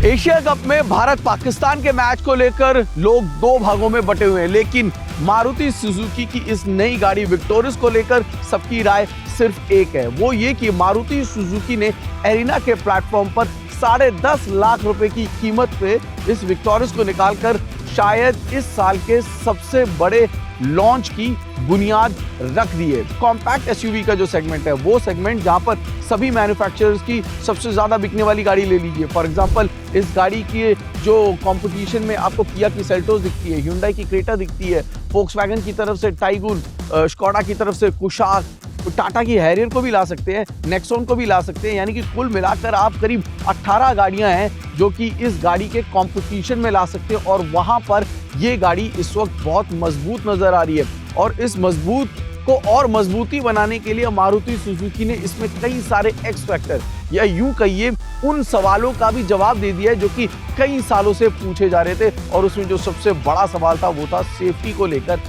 Asia cup में भारत पाकिस्तान के match को लेकर लोग दो भागों में बटे हुए हैं, लेकिन मारुति सुजुकी की इस नई गाड़ी विक्टोरियस को लेकर सबकी राय सिर्फ एक है, वो ये कि मारुति सुजुकी ने एरिना के प्लेटफॉर्म पर 10.5 लाख रुपए की कीमत पे इस विक्टोरियस को निकालकर शायद इस साल के सबसे बड़े लॉन्च की बुनियाद रख दी है। कॉम्पैक्ट एसयूवी का जो सेगमेंट है वो सेगमेंट जहां पर सभी मैन्युफैक्चरर्स की सबसे ज्यादा बिकने वाली गाड़ी ले लीजिए। फॉर एग्जांपल इस गाड़ी की जो कंपटीशन में आपको किया की सेल्टोस दिखती है, Hyundai की क्रेटा दिखती है, फोक्सवैगन की तरफ से टाइगुन, स्कोडा की तरफ से कुशाक, टाटा की हैरियर को भी ला सकते हैं, नेक्सॉन को भी ला सकते हैं, यानी कि कुल मिलाकर आप करीब 18 गाड़ियां हैं जो कि इस गाड़ी के कंपटीशन में ला सकते हैं। और वहां पर ये गाड़ी इस वक्त बहुत मजबूत नजर आ रही है और इस मजबूत को और मजबूती बनाने के लिए मारुति सुजुकी ने इसमें कई सारे एक्स फैक्टर या यूं कहिए उन सवालों का भी जवाब दे दिया है जो कि कई सालों से पूछे जा रहे थे। और उसमें जो सबसे बड़ा सवाल था वो था सेफ्टी को लेकर।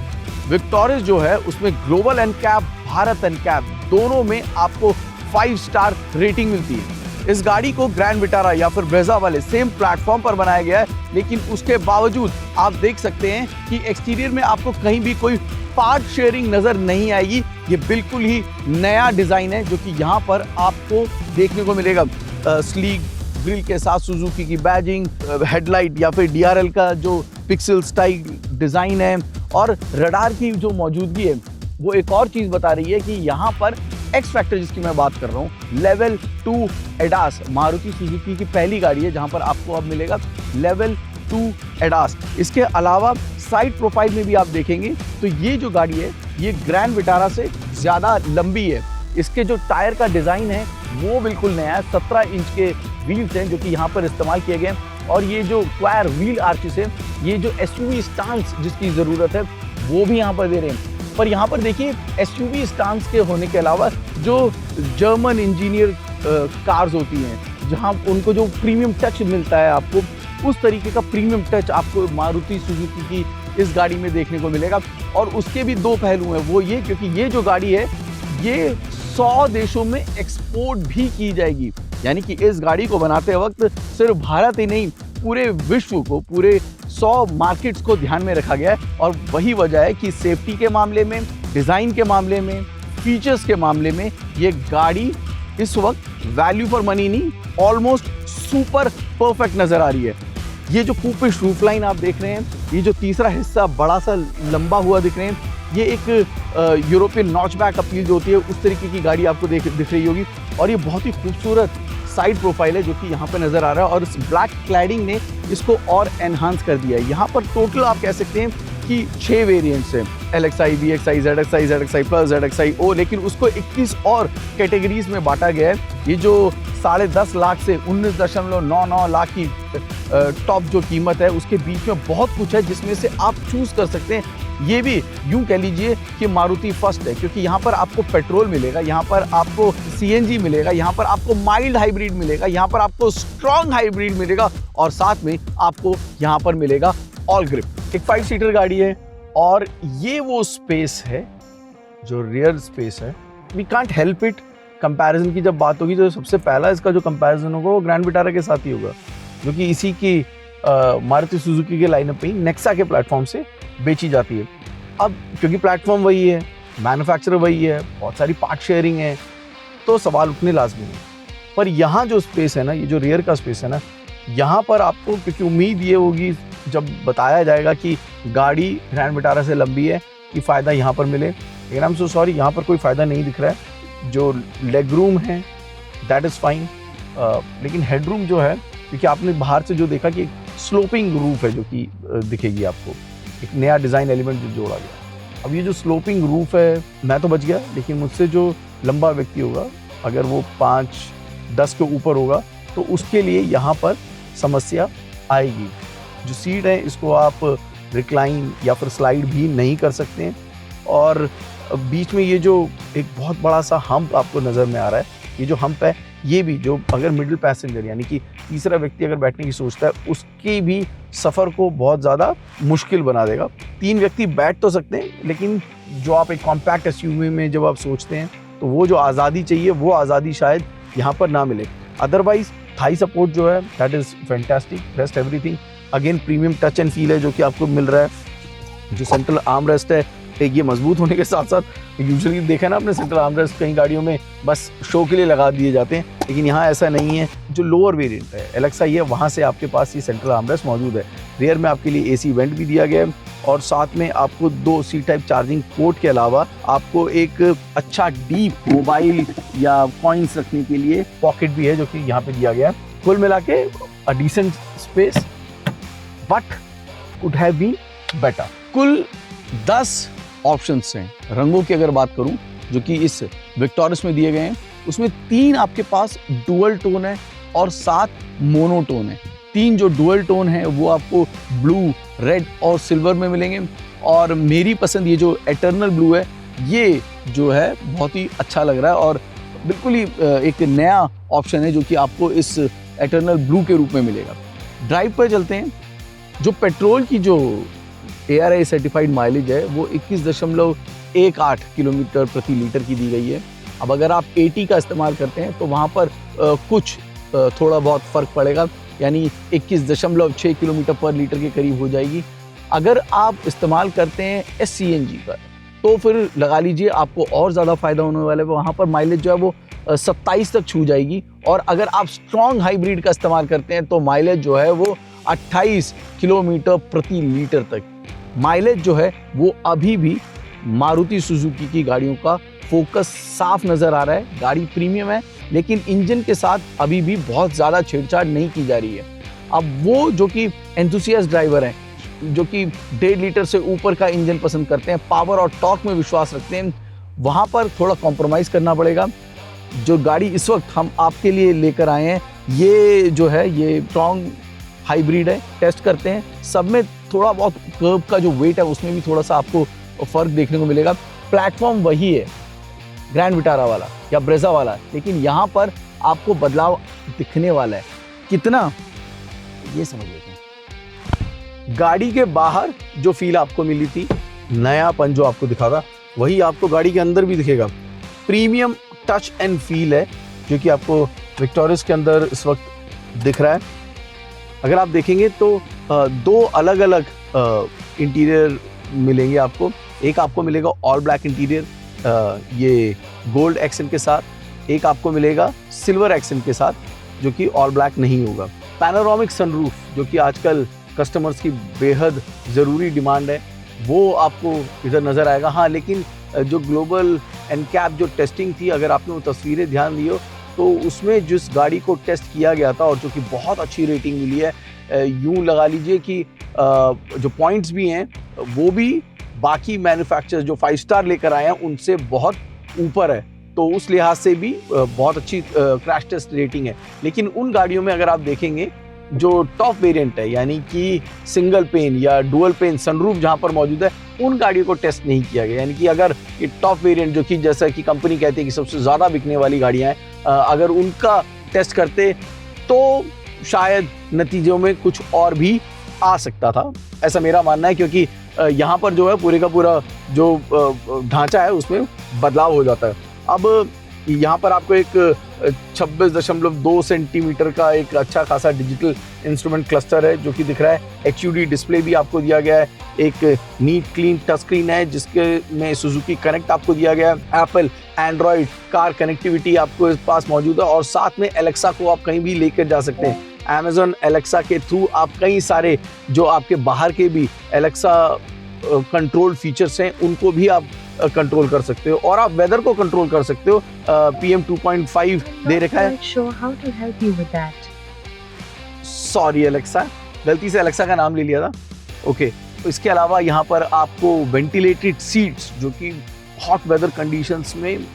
विक्टोरियस जो है उसमें ग्लोबल एनकैप, भारत एनकैप दोनों में आपको 5 स्टार रेटिंग मिलती है। इस गाड़ी को ग्रैंड विटारा या फिर ब्रेजा वाले सेम प्लेटफॉर्म पर बनाया गया है, लेकिन उसके बावजूद आप देख सकते हैं कि एक्सटीरियर में आपको कहीं भी कोई पार्ट शेयरिंग नजर नहीं आएगी। ये बिल्कुल ही नया डिजाइन है जो कि यहाँ पर आपको देखने को मिलेगा। स्लीक ग्रिल के साथ सुजुकी की बैजिंग, हेडलाइट या फिर DRL का जो पिक्सल स्टाइल डिजाइन है और रडार की जो मौजूदगी है वो एक और चीज बता रही है कि यहाँ पर एक्स फैक्टर जिसकी मैं बात कर रहा हूँ, लेवल 2 एडास मारुति सुजुकी की पहली गाड़ी है जहां पर आपको अब मिलेगा लेवल 2 एडास। इसके अलावा साइड प्रोफाइल में भी आप देखेंगे तो ये जो गाड़ी है ये ग्रैंड विटारा से ज्यादा लंबी है। इसके जो टायर का डिजाइन है वो बिल्कुल नया है, 17 इंच के व्हील्स हैं जो कि यहाँ पर इस्तेमाल किए गए हैं। और ये जो क्वायर व्हील आर्चेस है, ये जो एसयूवी स्टांस जिसकी जरूरत है वो भी यहाँ पर दे रहे हैं। पर यहाँ पर देखिए एसयूवी स्टांस के होने के अलावा जो जर्मन इंजीनियर कार्स होती हैं जहाँ उनको जो प्रीमियम टच मिलता है आपको, उस तरीके का प्रीमियम टच आपको मारुति सुजुकी की इस गाड़ी में देखने को मिलेगा। और उसके भी दो पहलू हैं, वो ये क्योंकि ये जो गाड़ी है ये 100 देशों में एक्सपोर्ट भी की जाएगी, यानी कि इस गाड़ी को बनाते वक्त सिर्फ भारत ही नहीं पूरे विश्व को, पूरे 100 मार्केट्स को ध्यान में रखा गया है। और वही वजह है कि सेफ्टी के मामले में, डिज़ाइन के मामले में, फीचर्स के मामले में ये गाड़ी इस वक्त वैल्यू फॉर मनी नहीं, ऑलमोस्ट सुपर परफेक्ट नज़र आ रही है। ये जो कूपिश रूफ लाइन आप देख रहे हैं, ये जो तीसरा हिस्सा बड़ा सा लंबा हुआ दिख रहे हैं, ये एक यूरोपियन नॉचबैक अपील जो होती है उस तरीके की गाड़ी आपको दिख रही होगी। और ये बहुत ही खूबसूरत साइड प्रोफाइल है जो कि यहाँ पे नजर आ रहा है और इस ब्लैक क्लैडिंग ने इसको और एनहांस कर दिया है। यहाँ पर टोटल आप कह सकते हैं कि 6 वेरिएंट्स हैं, LXI, VXI, ZXI, ZXI plus, ZXI O, लेकिन उसको 21 और कैटेगरीज में बांटा गया है। ये जो 10.5 लाख से 19.99 लाख की टॉप जो कीमत है उसके बीच में बहुत कुछ है जिसमें से आप चूज कर सकते हैं। ये भी यूं कह लीजिए कि मारुति फर्स्ट है क्योंकि यहाँ पर आपको पेट्रोल मिलेगा, यहाँ पर आपको CNG मिलेगा, यहाँ पर आपको माइल्ड हाइब्रिड मिलेगा, यहाँ पर आपको स्ट्रॉन्ग हाइब्रिड मिलेगा और साथ में आपको यहाँ पर मिलेगा ऑल ग्रिप। एक 5 सीटर गाड़ी है और ये वो स्पेस है जो रियर स्पेस है। We can't help it. Comparison की जब बात होगी तो सबसे पहला इसका जो कंपैरिजन होगा वो ग्रैंड विटारा के साथ ही होगा जो कि इसी की मारुति सुजुकी के लाइनअप पे ही नेक्सा के प्लेटफॉर्म से बेची जाती है। अब क्योंकि प्लेटफॉर्म वही है, मैन्युफैक्चरर वही है, बहुत सारी पार्ट शेयरिंग है, तो सवाल उठने लाजमी है। पर यहाँ जो स्पेस है ना, ये जो रियर का स्पेस है ना, यहाँ पर आपको क्योंकि उम्मीद ये होगी जब बताया जाएगा कि गाड़ी ग्रैंड विटारा से लंबी है कि फ़ायदा यहाँ पर मिले, लेकिन आई एम सो सॉरी यहाँ पर कोई फ़ायदा नहीं दिख रहा है। जो लेग रूम है दैट इज़ फाइन, लेकिन हेड रूम जो है, क्योंकि आपने बाहर से जो देखा कि स्लोपिंग रूफ है जो कि दिखेगी आपको, एक नया डिज़ाइन एलिमेंट जो जोड़ा गया। अब ये जो स्लोपिंग रूफ है, मैं तो बच गया, लेकिन मुझसे जो लंबा व्यक्ति होगा अगर वो 5-10 के ऊपर होगा तो उसके लिए यहाँ पर समस्या आएगी। जो सीट है इसको आप रिक्लाइन या फिर स्लाइड भी नहीं कर सकते हैं। और बीच में ये जो एक बहुत बड़ा सा हम्प आपको नज़र में आ रहा है, ये जो हम्प है ये भी जो अगर मिडिल पैसेंजर यानी कि तीसरा व्यक्ति अगर बैठने की सोचता है उसकी भी सफ़र को बहुत ज़्यादा मुश्किल बना देगा। 3 व्यक्ति बैठ तो सकते हैं, लेकिन जो आप एक कॉम्पैक्ट एसयूवी में जब आप सोचते हैं तो वो जो आज़ादी चाहिए वो आज़ादी शायद यहाँ पर ना मिले। अदरवाइज थाई सपोर्ट जो है that is fantastic, rest everything again premium touch and feel है जो कि आपको मिल रहा है। जो सेंट्रल आर्म रेस्ट है एक ये मजबूत होने के साथ साथ यूजुअली देखा ना आपने सेंट्रल आर्म रेस्ट कई गाड़ियों में बस शो के लिए लगा दिए जाते हैं, लेकिन यहाँ ऐसा नहीं है। जो लोअर वेरिएंट है एलेक्सा ये वहाँ से आपके पास ये सेंट्रल आर्म रेस्ट मौजूद है। रियर में आपके लिए एसी वेंट भी दिया गया है और साथ में आपको 2 सी टाइप चार्जिंग पोर्ट के अलावा आपको एक अच्छा डीप मोबाइल या कॉइन्स रखने के लिए पॉकेट भी है जो कि यहाँ पे दिया गया है। कुल मिला के a decent space but could have been better. कुल 10 ऑप्शंस हैं रंगों की अगर बात करूं जो कि इस विक्टोरियस में दिए गए हैं, उसमें 3 आपके पास डुअल टोन है और 7 मोनोटोन है। 3 जो डुअल टोन है वो आपको ब्लू, रेड और सिल्वर में मिलेंगे और मेरी पसंद ये जो एटर्नल ब्लू है ये जो है बहुत ही अच्छा लग रहा है और बिल्कुल ही एक नया ऑप्शन है जो कि आपको इस एटर्नल ब्लू के रूप में मिलेगा। ड्राइव पर चलते हैं। जो पेट्रोल की जो ARAI सर्टिफाइड माइलेज है वो 21.18 किलोमीटर प्रति लीटर की दी गई है। अब अगर आप 80 का इस्तेमाल करते हैं तो वहाँ पर कुछ थोड़ा बहुत फ़र्क पड़ेगा, यानी 21.6 किलोमीटर पर लीटर के करीब हो जाएगी। अगर आप इस्तेमाल करते हैं SCNG का तो फिर लगा लीजिए आपको और ज़्यादा फ़ायदा होने वाला है। वहाँ पर माइलेज जो है वो 27 तक छू जाएगी और अगर आप स्ट्रॉन्ग हाइब्रिड का इस्तेमाल करते हैं तो माइलेज जो है वो 28 किलोमीटर प्रति लीटर तक। माइलेज जो है वो अभी भी मारुति सुजुकी की गाड़ियों का फोकस साफ नज़र आ रहा है। गाड़ी प्रीमियम है लेकिन इंजन के साथ अभी भी बहुत ज़्यादा छेड़छाड़ नहीं की जा रही है। अब वो जो कि एंथुसियास्ट ड्राइवर हैं जो कि 1.5 लीटर से ऊपर का इंजन पसंद करते हैं, पावर और टॉर्क में विश्वास रखते हैं, वहाँ पर थोड़ा कॉम्प्रोमाइज़ करना पड़ेगा। जो गाड़ी इस वक्त हम आपके लिए लेकर आए हैं ये जो है ये स्ट्रॉन्ग हाइब्रिड है। टेस्ट करते हैं, सब में थोड़ा बहुत कर्व का जो वेट है उसमें भी थोड़ा सा आपको फ़र्क देखने को मिलेगा। प्लेटफॉर्म वही है ग्रैंड विटारा वाला या ब्रेजा वाला, लेकिन यहाँ पर आपको बदलाव दिखने वाला है। कितना ये समझ लेते हैं। गाड़ी के बाहर जो फील आपको मिली थी, नयापन जो आपको दिखा था, वही आपको गाड़ी के अंदर भी दिखेगा। प्रीमियम टच एंड फील है जो कि आपको विक्टोरियस के अंदर इस वक्त दिख रहा है। अगर आप देखेंगे तो 2 अलग अलग इंटीरियर मिलेंगे आपको। एक आपको मिलेगा ऑल ब्लैक इंटीरियर ये गोल्ड एक्सेंट के साथ, एक आपको मिलेगा सिल्वर एक्सेंट के साथ जो कि ऑल ब्लैक नहीं होगा। पैनोरामिक सनरूफ जो कि आजकल कस्टमर्स की बेहद ज़रूरी डिमांड है वो आपको इधर नज़र आएगा। हाँ, लेकिन जो ग्लोबल एनकैप जो टेस्टिंग थी, अगर आपने वो तस्वीरें ध्यान दी हो तो उसमें जिस गाड़ी को टेस्ट किया गया था और जो कि बहुत अच्छी रेटिंग मिली है, यूँ लगा लीजिए कि जो पॉइंट्स भी हैं वो भी बाकी मैन्युफैक्चरर्स जो 5 स्टार लेकर आए हैं उनसे बहुत ऊपर है, तो उस लिहाज से भी बहुत अच्छी क्रैश टेस्ट रेटिंग है। लेकिन उन गाड़ियों में अगर आप देखेंगे जो टॉप वेरिएंट है यानी कि सिंगल पेन या डुअल पेन सनरूफ जहां पर मौजूद है, उन गाड़ियों को टेस्ट नहीं किया गया। यानी कि अगर ये टॉप वेरिएंट जो कि जैसा कि कंपनी कहती है कि सबसे ज़्यादा बिकने वाली गाड़ियां हैं, अगर उनका टेस्ट करते तो शायद नतीजों में कुछ और भी आ सकता था, ऐसा मेरा मानना है। क्योंकि यहाँ पर जो है पूरे का पूरा जो ढांचा है उसमें बदलाव हो जाता है। अब यहाँ पर आपको एक 26.2 सेंटीमीटर का एक अच्छा खासा डिजिटल इंस्ट्रूमेंट क्लस्टर है जो कि दिख रहा है। HUD डिस्प्ले भी आपको दिया गया है। एक नीट क्लीन टच स्क्रीन है जिसके में सुजुकी कनेक्ट आपको दिया गया है। एप्पल एंड्रॉयड कार कनेक्टिविटी आपको इस पास मौजूद है और साथ में एलेक्सा को आप कहीं भी लेकर जा सकते हैं। Amazon एलेक्सा के थ्रू आप कई सारे जो आपके बाहर के भी एलेक्सा कंट्रोल फीचर्स हैं उनको भी आप कंट्रोल कर सकते हो और आप वेदर को कंट्रोल कर सकते हो। PM 2.5 दे रखा है। सॉरी एलेक्सा, गलती से एलेक्सा का नाम ले लिया था। ओके, तो इसके अलावा यहाँ पर आपको वेंटिलेटेड सीट्स जो कि हॉट वेदर कंडीशंस में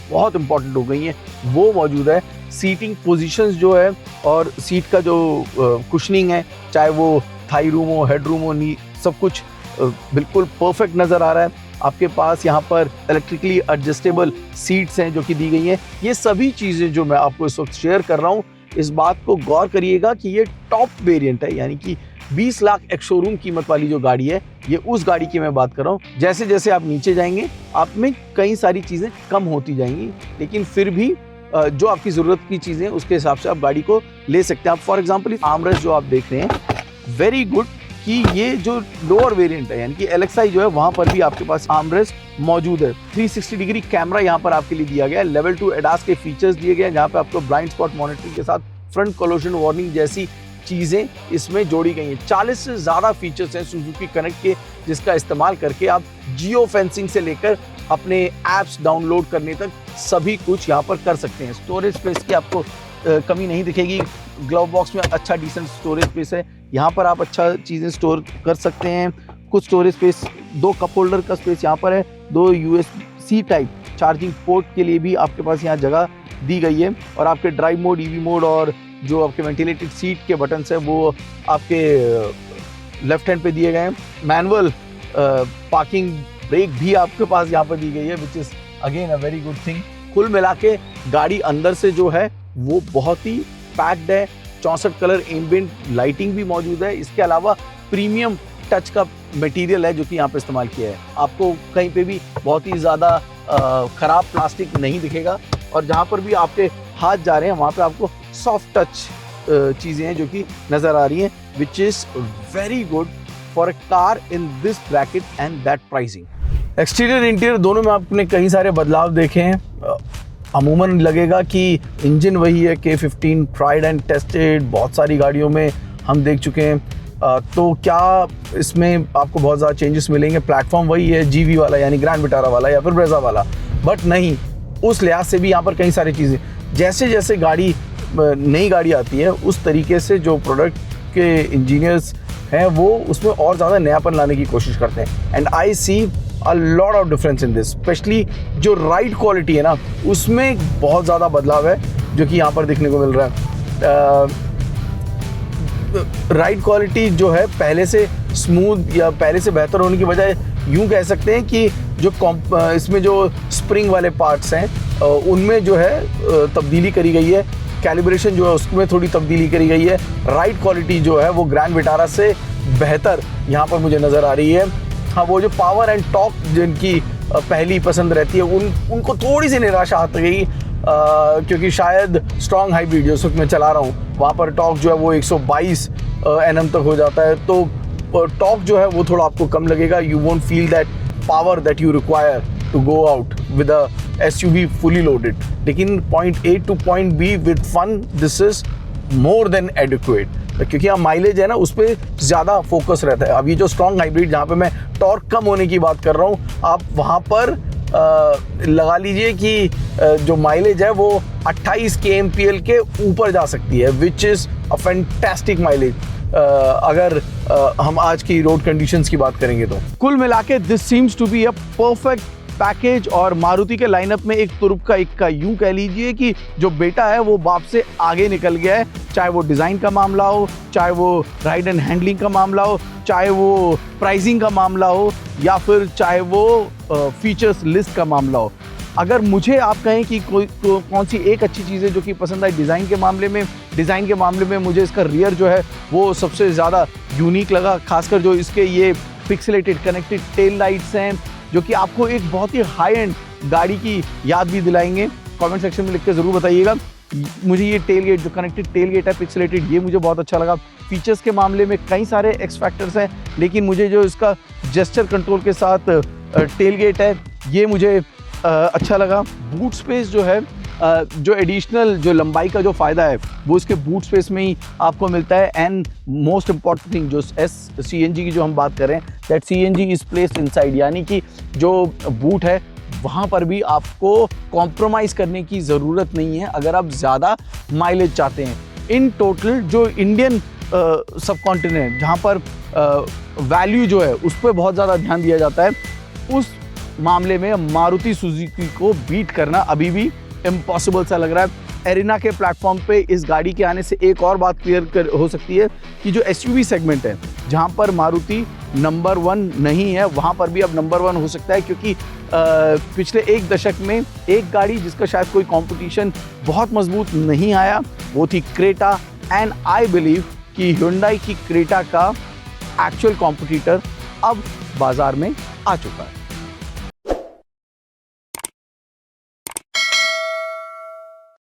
बहुत इंपॉर्टेंट हो गई हैं वो मौजूद है। सीटिंग पोजीशंस जो है और सीट का जो कुशनिंग है, चाहे वो थाई रूम हो, हेड रूम हो, नी सब कुछ बिल्कुल परफेक्ट नज़र आ रहा है। आपके पास यहाँ पर इलेक्ट्रिकली एडजस्टेबल सीट्स हैं जो कि दी गई हैं। ये सभी चीज़ें जो मैं आपको इस वक्त शेयर कर रहा हूँ, इस बात को गौर करिएगा कि ये टॉप वेरिएंट है, यानी कि 20 लाख एक शोरूम कीमत वाली जो गाड़ी है ये उस गाड़ी की मैं बात कर रहा हूँ। जैसे जैसे आप नीचे जाएंगे आप में कई सारी चीज़ें कम होती जाएंगी, लेकिन फिर भी जो आपकी ज़रूरत की चीज़ें उसके हिसाब से आप गाड़ी को ले सकते हैं। आप फॉर एग्जांपल आर्मरेस्ट जो आप देख रहे हैं, वेरी गुड कि ये जो लोअर वेरिएंट है यानी कि LXi जो है वहाँ पर भी आपके पास आर्मरेस्ट मौजूद है। 360 डिग्री कैमरा यहाँ पर आपके लिए दिया गया है। लेवल 2 ADAS के फीचर्स दिए गए हैं जहाँ पे आपको ब्लाइंड स्पॉट मॉनिटरिंग के साथ फ्रंट कोलिजन वार्निंग जैसी चीज़ें इसमें जोड़ी गई हैं। 40 से ज़्यादा फीचर्स हैं सुजुकी कनेक्ट के, जिसका इस्तेमाल करके आप जियो फेंसिंग से लेकर अपने ऐप्स डाउनलोड करने तक सभी कुछ यहाँ पर कर सकते हैं। स्टोरेज स्पेस की आपको कमी नहीं दिखेगी। ग्लव बॉक्स में अच्छा डिसेंट स्टोरेज स्पेस है, यहाँ पर आप अच्छा चीज़ें स्टोर कर सकते हैं। कुछ स्टोरेज स्पेस, 2 कप होल्डर का स्पेस यहाँ पर है, 2 USB टाइप चार्जिंग पोर्ट के लिए भी आपके पास यहाँ जगह दी गई है। और आपके ड्राइव मोड, EV मोड और जो आपके वेंटिलेटेड सीट के बटन्स हैं वो आपके लेफ्ट हैंड पे दिए गए हैं। मैनुअल पार्किंग ब्रेक भी आपके पास यहाँ पर दी गई है, which is again a very good thing. कुल मिला के गाड़ी अंदर से जो है वो बहुत ही पैक्ड है। 64 कलर एम्बिएंट लाइटिंग भी मौजूद है। इसके अलावा प्रीमियम टच का मटेरियल है जो कि यहाँ पे इस्तेमाल किया है। आपको कहीं पे भी बहुत ही ज़्यादा ख़राब प्लास्टिक नहीं दिखेगा और जहाँ पर भी आपके हाथ जा रहे हैं वहाँ पे आपको सॉफ्ट टच चीज़ें हैं जो कि नज़र आ रही हैं, which is very good for a car in this bracket and that pricing. Exterior interior दोनों में आपने कई सारे बदलाव देखे हैं। अमूमन लगेगा कि इंजन वही है, K15 ट्राइड एंड टेस्टेड, बहुत सारी गाड़ियों में हम देख चुके हैं। तो क्या इसमें आपको बहुत ज़्यादा चेंजेस मिलेंगे? प्लेटफॉर्म वही है, GV वाला यानी ग्रैंड विटारा वाला या फिर ब्रेजा वाला, बट नहीं, उस लिहाज से भी यहाँ पर कई सारी चीज़ें, जैसे जैसे गाड़ी नई गाड़ी आती है उस तरीके से जो प्रोडक्ट के इंजीनियर्स हैं वो उसमें और ज़्यादा नयापन लाने की कोशिश करते हैं। And I see a lot of difference in this, especially जो राइड क्वालिटी है ना उसमें बहुत ज़्यादा बदलाव है जो कि यहाँ पर देखने को मिल रहा है। राइड क्वालिटी जो है पहले से स्मूथ या पहले से बेहतर होने की बजाय यूँ कह सकते हैं कि जो इसमें जो स्प्रिंग वाले पार्ट्स हैं उनमें जो है तब्दीली करी गई है। कैलिब्रेशन जो है उसमें थोड़ी तब्दीली करी गई है। राइड क्वालिटी जो है वो ग्रैंड विटारा से बेहतर यहाँ पर मुझे नज़र आ रही है। हाँ, वो जो पावर एंड टॉर्क जिनकी पहली पसंद रहती है उनको थोड़ी सी निराशा आती गई, क्योंकि शायद स्ट्रॉन्ग हाइब्रिड जो इस वक्त मैं चला रहा हूँ वहाँ पर टॉर्क जो है वो 122 Nm तक हो जाता है, तो टॉर्क जो है वो थोड़ा आपको कम लगेगा। You won't feel that power that you require to go out with a SUV fully loaded. लेकिन point A to point B with fun, this is more than adequate, क्योंकि यहाँ माइलेज है ना उस पर ज़्यादा फोकस रहता है। अब ये जो स्ट्रॉन्ग हाइब्रिड जहाँ पे मैं टॉर्क कम होने की बात कर रहा हूँ, आप वहाँ पर लगा लीजिए कि जो माइलेज है वो 28 kmpl के ऊपर जा सकती है, which is a fantastic mileage अगर हम आज की रोड कंडीशंस की बात करेंगे तो। कुल मिला के this seems to be a perfect package और मारुति के लाइनअप में एक तुरुप का इक्का, यूं कह लीजिए कि जो बेटा है वो बाप से आगे निकल गया है, चाहे वो डिज़ाइन का मामला हो, चाहे वो राइड एंड हैंडलिंग का मामला हो, चाहे वो प्राइसिंग का मामला हो या फिर चाहे वो फीचर्स लिस्ट का मामला हो। अगर मुझे आप कहें कि कौन सी एक अच्छी चीज़ है जो कि पसंद आई डिज़ाइन के मामले में मुझे इसका रियर जो है वो सबसे ज़्यादा यूनिक लगा, खासकर जो इसके ये पिक्सेलेटेड कनेक्टेड टेल लाइट्स हैं जो कि आपको एक बहुत ही हाई एंड गाड़ी की याद भी दिलाएंगे। कमेंट सेक्शन में लिख के ज़रूर बताइएगा। मुझे ये टेल गेट जो कनेक्टेड टेल गेट है पिक्सेलेटेड, ये मुझे बहुत अच्छा लगा। फीचर्स के मामले में कई सारे एक्स फैक्टर्स हैं, लेकिन मुझे जो इसका जेस्चर कंट्रोल के साथ टेल गेट है ये मुझे अच्छा लगा। बूट स्पेस जो है, जो एडिशनल जो लंबाई का जो फ़ायदा है वो इसके बूट स्पेस में ही आपको मिलता है। एंड मोस्ट इम्पॉर्टेंट थिंग जो CNG की जो हम बात कर रहे हैं, that CNG is placed inside, यानी कि जो बूट है वहाँ पर भी आपको कॉम्प्रोमाइज़ करने की ज़रूरत नहीं है अगर आप ज़्यादा माइलेज चाहते हैं। इन टोटल जो इंडियन सब कॉन्टिनेंट जहाँ पर वैल्यू जो है उस पर बहुत ज़्यादा ध्यान दिया जाता है, उस मामले में मारुति सुजुकी को बीट करना अभी भी इम्पॉसिबल सा लग रहा है। एरिना के प्लेटफॉर्म पे इस गाड़ी के आने से एक और बात क्लियर हो सकती है कि जो SUV सेगमेंट है जहां पर मारुति नंबर 1 नहीं है वहां पर भी अब नंबर 1 हो सकता है, क्योंकि पिछले एक दशक में एक गाड़ी जिसका शायद कोई कंपटीशन बहुत मजबूत नहीं आया वो थी क्रेटा। एंड आई बिलीव कि Hyundai की क्रेटा का एक्चुअल कॉम्पिटिटर अब बाजार में आ चुका है।